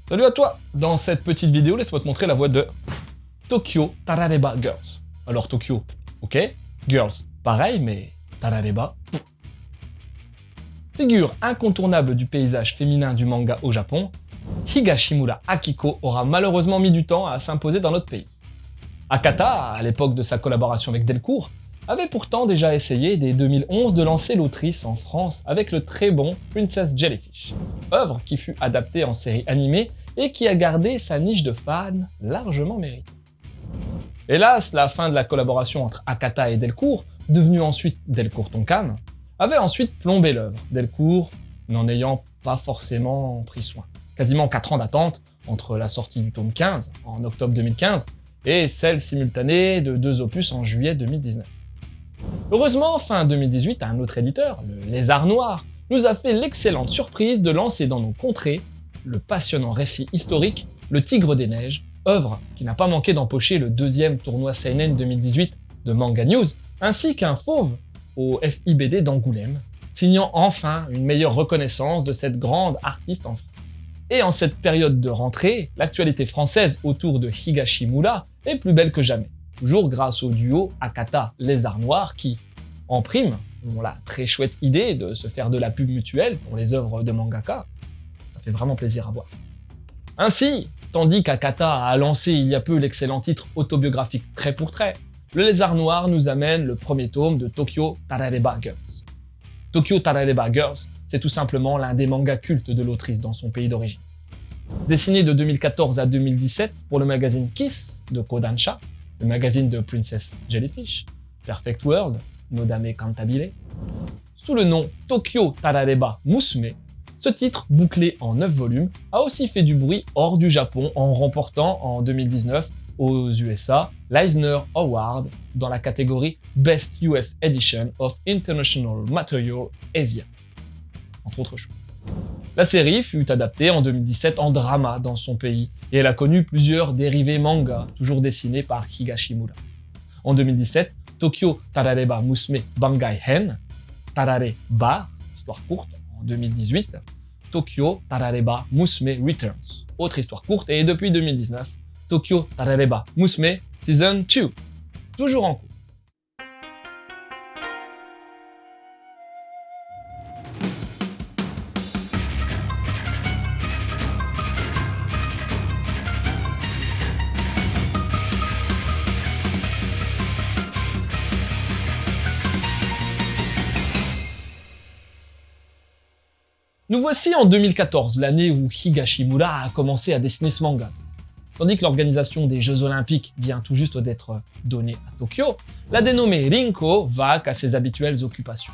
Salut à toi! Dans cette petite vidéo, laisse-moi te montrer la voix de Tokyo Tarareba Girls. Alors Tokyo, ok, Girls, pareil, mais Tarareba. Figure incontournable du paysage féminin du manga au Japon, Higashimura Akiko aura malheureusement mis du temps à s'imposer dans notre pays. Akata, à l'époque de sa collaboration avec Delcourt, avait pourtant déjà essayé dès 2011 de lancer l'autrice en France avec le très bon Princess Jellyfish, œuvre qui fut adaptée en série animée et qui a gardé sa niche de fans largement méritée. Hélas, la fin de la collaboration entre Akata et Delcourt, devenue ensuite Delcourt Tonkam, avait ensuite plombé l'œuvre, Delcourt n'en ayant pas forcément pris soin. Quasiment 4 ans d'attente entre la sortie du tome 15 en octobre 2015 et celle simultanée de 2 opus en juillet 2019. Heureusement, fin 2018, un autre éditeur, le Lézard Noir, nous a fait l'excellente surprise de lancer dans nos contrées le passionnant récit historique Le Tigre des Neiges, œuvre qui n'a pas manqué d'empocher le 2e tournoi Seinen 2018 de Manga News, ainsi qu'un fauve au FIBD d'Angoulême, signant enfin une meilleure reconnaissance de cette grande artiste en France. Et en cette période de rentrée, l'actualité française autour de Higashimura est plus belle que jamais. Toujours grâce au duo Akata-Lézard Noir qui, en prime, ont la très chouette idée de se faire de la pub mutuelle pour les œuvres de mangaka. Ça fait vraiment plaisir à voir. Ainsi, tandis qu'Akata a lancé il y a peu l'excellent titre autobiographique Trait pour Trait, le Lézard Noir nous amène le premier tome de Tokyo Tarareba Girls. Tokyo Tarareba Girls, c'est tout simplement l'un des mangas cultes de l'autrice dans son pays d'origine. Dessiné de 2014 à 2017 pour le magazine Kiss de Kodansha, le magazine de Princess Jellyfish, Perfect World, Nodame Cantabile, sous le nom Tokyo Tarareba Musume, ce titre, bouclé en 9 volumes, a aussi fait du bruit hors du Japon en remportant en 2019 aux USA l'Eisner Award dans la catégorie Best US Edition of International Material Asia, entre autres choses. La série fut adaptée en 2017 en drama dans son pays, et elle a connu plusieurs dérivés manga, toujours dessinés par Higashimura. En 2017, Tokyo Tarareba Musume Bangai Hen, Tarareba, histoire courte, en 2018, Tokyo Tarareba Musume Returns, autre histoire courte, et depuis 2019, Tokyo Tarareba Musume Season 2, toujours en cours. Nous voici en 2014, l'année où Higashimura a commencé à dessiner ce manga. Tandis que l'organisation des Jeux Olympiques vient tout juste d'être donnée à Tokyo, la dénommée Rinko vaque à ses habituelles occupations.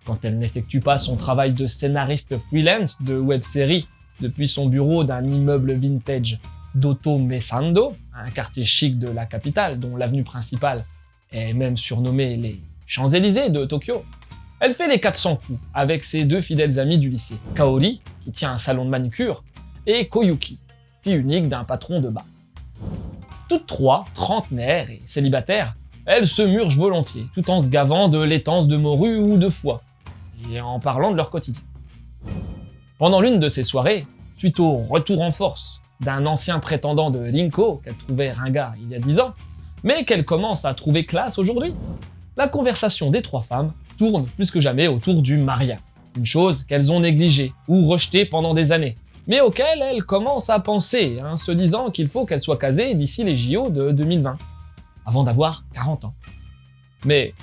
Quand elle n'effectue pas son travail de scénariste freelance de web-série depuis son bureau d'un immeuble vintage d'Otomesando, un quartier chic de la capitale dont l'avenue principale est même surnommée les Champs-Élysées de Tokyo, elle fait les 400 coups avec ses 2 fidèles amis du lycée, Kaori, qui tient un salon de manucure, et Koyuki, fille unique d'un patron de bar. Toutes 3, trentenaires et célibataires, elles se murgent volontiers, tout en se gavant de laitance de morue ou de foie, et en parlant de leur quotidien. Pendant l'une de ces soirées, suite au retour en force d'un ancien prétendant de Rinko qu'elle trouvait ringard il y a 10 ans, mais qu'elle commence à trouver classe aujourd'hui, la conversation des 3 femmes tourne plus que jamais autour du mariage, une chose qu'elles ont négligée ou rejetée pendant des années, mais auquel elles commencent à penser, se disant qu'il faut qu'elles soient casées d'ici les JO de 2020, avant d'avoir 40 ans. Mais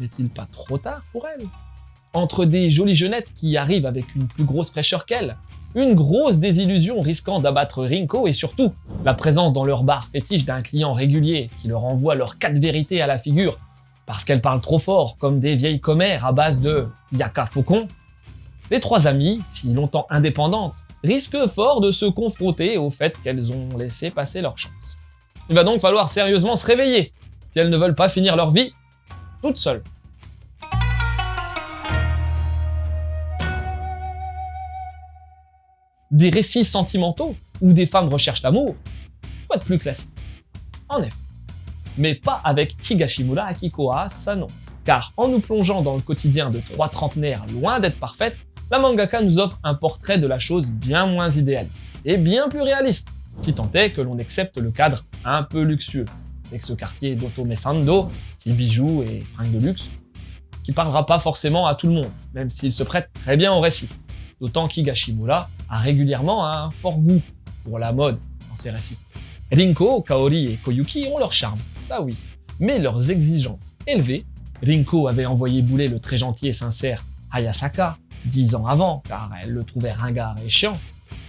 n'est-il pas trop tard pour elles? Entre des jolies jeunettes qui arrivent avec une plus grosse fraîcheur qu'elles, une grosse désillusion risquant d'abattre Rinko et surtout la présence dans leur bar fétiche d'un client régulier qui leur envoie leurs 4 vérités à la figure parce qu'elles parlent trop fort comme des vieilles commères à base de yaka faucon, les 3 amies, si longtemps indépendantes, risquent fort de se confronter au fait qu'elles ont laissé passer leur chance. Il va donc falloir sérieusement se réveiller si elles ne veulent pas finir leur vie toutes seules. Des récits sentimentaux où des femmes recherchent l'amour, quoi de plus classique? En effet. Mais pas avec Higashimura Akiko, ça non. Car en nous plongeant dans le quotidien de 3 trentenaires loin d'être parfaites, la mangaka nous offre un portrait de la chose bien moins idéale, et bien plus réaliste, si tant est que l'on accepte le cadre un peu luxueux, avec ce quartier d'Otomesando, ses bijoux et fringues de luxe, qui parlera pas forcément à tout le monde, même s'il se prête très bien au récit. D'autant qu'Higashimura a régulièrement un fort goût pour la mode dans ses récits. Rinko, Kaori et Koyuki ont leur charme, ça oui, mais leurs exigences élevées. Rinko avait envoyé bouler le très gentil et sincère Hayasaka 10 ans avant, car elle le trouvait ringard et chiant.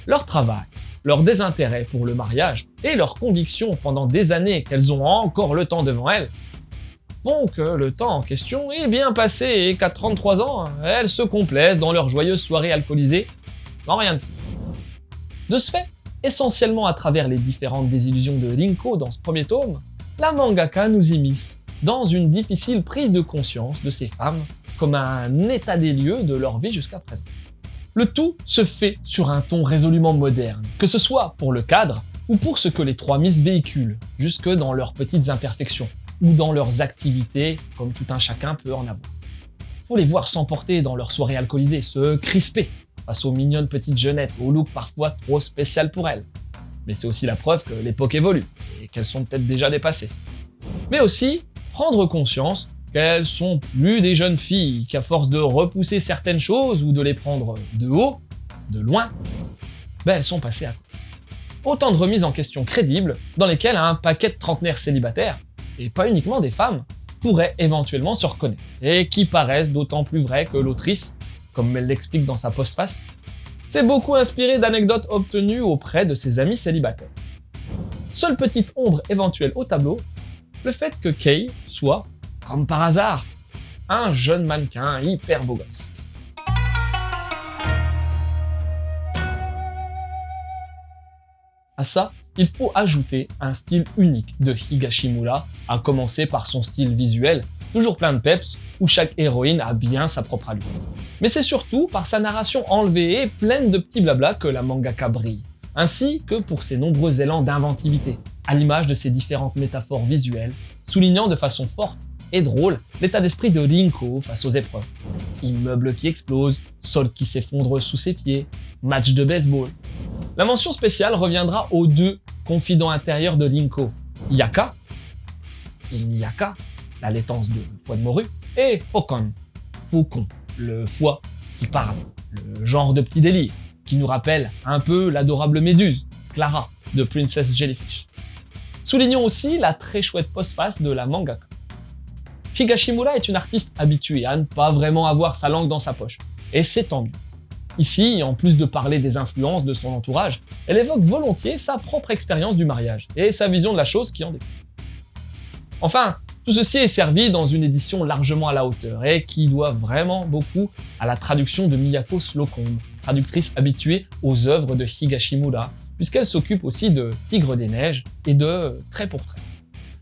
Leur travail, leur désintérêt pour le mariage et leur conviction pendant des années qu'elles ont encore le temps devant elles font que le temps en question est bien passé et qu'à 33 ans, elles se complaisent dans leurs joyeuses soirées alcoolisées sans rien de plus. De ce fait, essentiellement à travers les différentes désillusions de Rinko dans ce premier tome, la mangaka nous immisce dans une difficile prise de conscience de ces femmes comme un état des lieux de leur vie jusqu'à présent. Le tout se fait sur un ton résolument moderne, que ce soit pour le cadre ou pour ce que les trois Miss véhiculent, jusque dans leurs petites imperfections ou dans leurs activités, comme tout un chacun peut en avoir. Faut les voir s'emporter dans leurs soirées alcoolisées, se crisper face aux mignonnes petites jeunettes, au look parfois trop spécial pour elles. Mais c'est aussi la preuve que l'époque évolue et qu'elles sont peut-être déjà dépassées. Mais aussi prendre conscience qu'elles sont plus des jeunes filles, qu'à force de repousser certaines choses ou de les prendre de haut, de loin, elles sont passées à côté. Autant de remises en question crédibles dans lesquelles un paquet de trentenaires célibataires, et pas uniquement des femmes, pourraient éventuellement se reconnaître, et qui paraissent d'autant plus vraies que l'autrice, comme elle l'explique dans sa postface, s'est beaucoup inspirée d'anecdotes obtenues auprès de ses amis célibataires. Seule petite ombre éventuelle au tableau, le fait que Kei soit, comme par hasard, un jeune mannequin hyper beau gosse. À ça, il faut ajouter un style unique de Higashimura, à commencer par son style visuel, toujours plein de peps, où chaque héroïne a bien sa propre allure. Mais c'est surtout par sa narration enlevée et pleine de petits blabla que la mangaka brille, ainsi que pour ses nombreux élans d'inventivité, à l'image de ses différentes métaphores visuelles, soulignant de façon forte et drôle l'état d'esprit de Rinko face aux épreuves. Immeuble qui explose, sol qui s'effondre sous ses pieds, match de baseball. La mention spéciale reviendra aux deux confidents intérieurs de Rinko, Yaka, Iniyaka, la laitance de foie de morue, et Faucon, Faucon, le foie qui parle, le genre de petit délire, qui nous rappelle un peu l'adorable méduse, Clara, de Princess Jellyfish. Soulignons aussi la très chouette postface de la mangaka. Higashimura est une artiste habituée à ne pas vraiment avoir sa langue dans sa poche, et c'est tant mieux. Ici, en plus de parler des influences de son entourage, elle évoque volontiers sa propre expérience du mariage et sa vision de la chose qui en découle. Enfin, tout ceci est servi dans une édition largement à la hauteur et qui doit vraiment beaucoup à la traduction de Miyako Slocombe, traductrice habituée aux œuvres de Higashimura, puisqu'elle s'occupe aussi de Tigre des Neiges et de Trait pour Trait.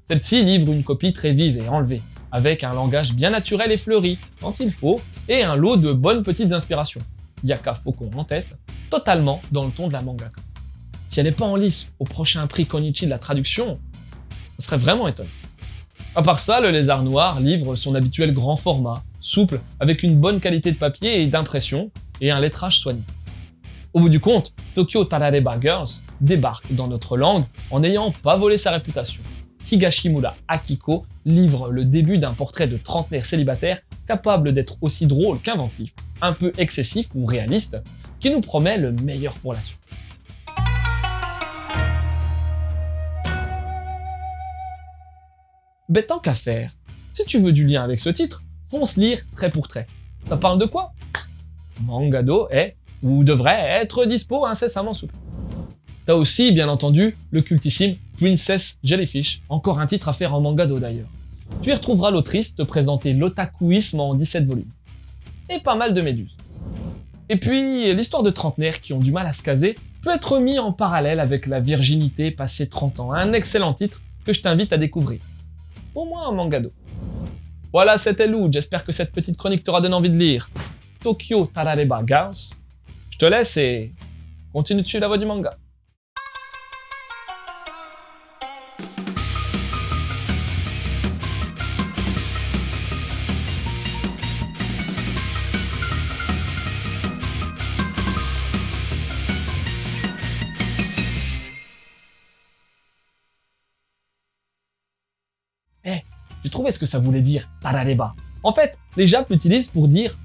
Celle-ci livre une copie très vive et enlevée, avec un langage bien naturel et fleuri quand il faut, et un lot de bonnes petites inspirations. Yaka Faucon en tête, totalement dans le ton de la mangaka. Si elle n'est pas en lice au prochain prix Konichi de la traduction, ce serait vraiment étonnant. À part ça, le Lézard Noir livre son habituel grand format, souple, avec une bonne qualité de papier et d'impression, et un lettrage soigné. Au bout du compte, Tokyo Tarareba Girls débarque dans notre langue en n'ayant pas volé sa réputation. Higashimura Akiko livre le début d'un portrait de trentenaire célibataire capable d'être aussi drôle qu'inventif, un peu excessif ou réaliste, qui nous promet le meilleur pour la suite. Tant qu'à faire, si tu veux du lien avec ce titre, fonce lire Trait pour Trait. Ça parle de quoi? Mangado est, ou devrait être, dispo incessamment sous peu. T'as aussi, bien entendu, le cultissime Princess Jellyfish, encore un titre à faire en mangado d'ailleurs. Tu y retrouveras l'autrice te présenter l'otakuisme en 17 volumes. Et pas mal de méduses. Et puis, l'histoire de trentenaires qui ont du mal à se caser peut être mis en parallèle avec la virginité passée 30 ans, un excellent titre que je t'invite à découvrir. Au moins en mangado. Voilà, c'était Lou, j'espère que cette petite chronique t'aura donné envie de lire Tokyo Tarareba Girls. Je te laisse et continue de suivre la voie du manga. j'ai trouvé ce que ça voulait dire, tarareba. En fait, les Japs l'utilisent pour dire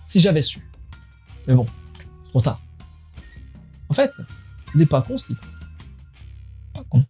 si j'avais su. Mais bon, c'est trop tard. En fait, il est pas con ce titre. Pas con.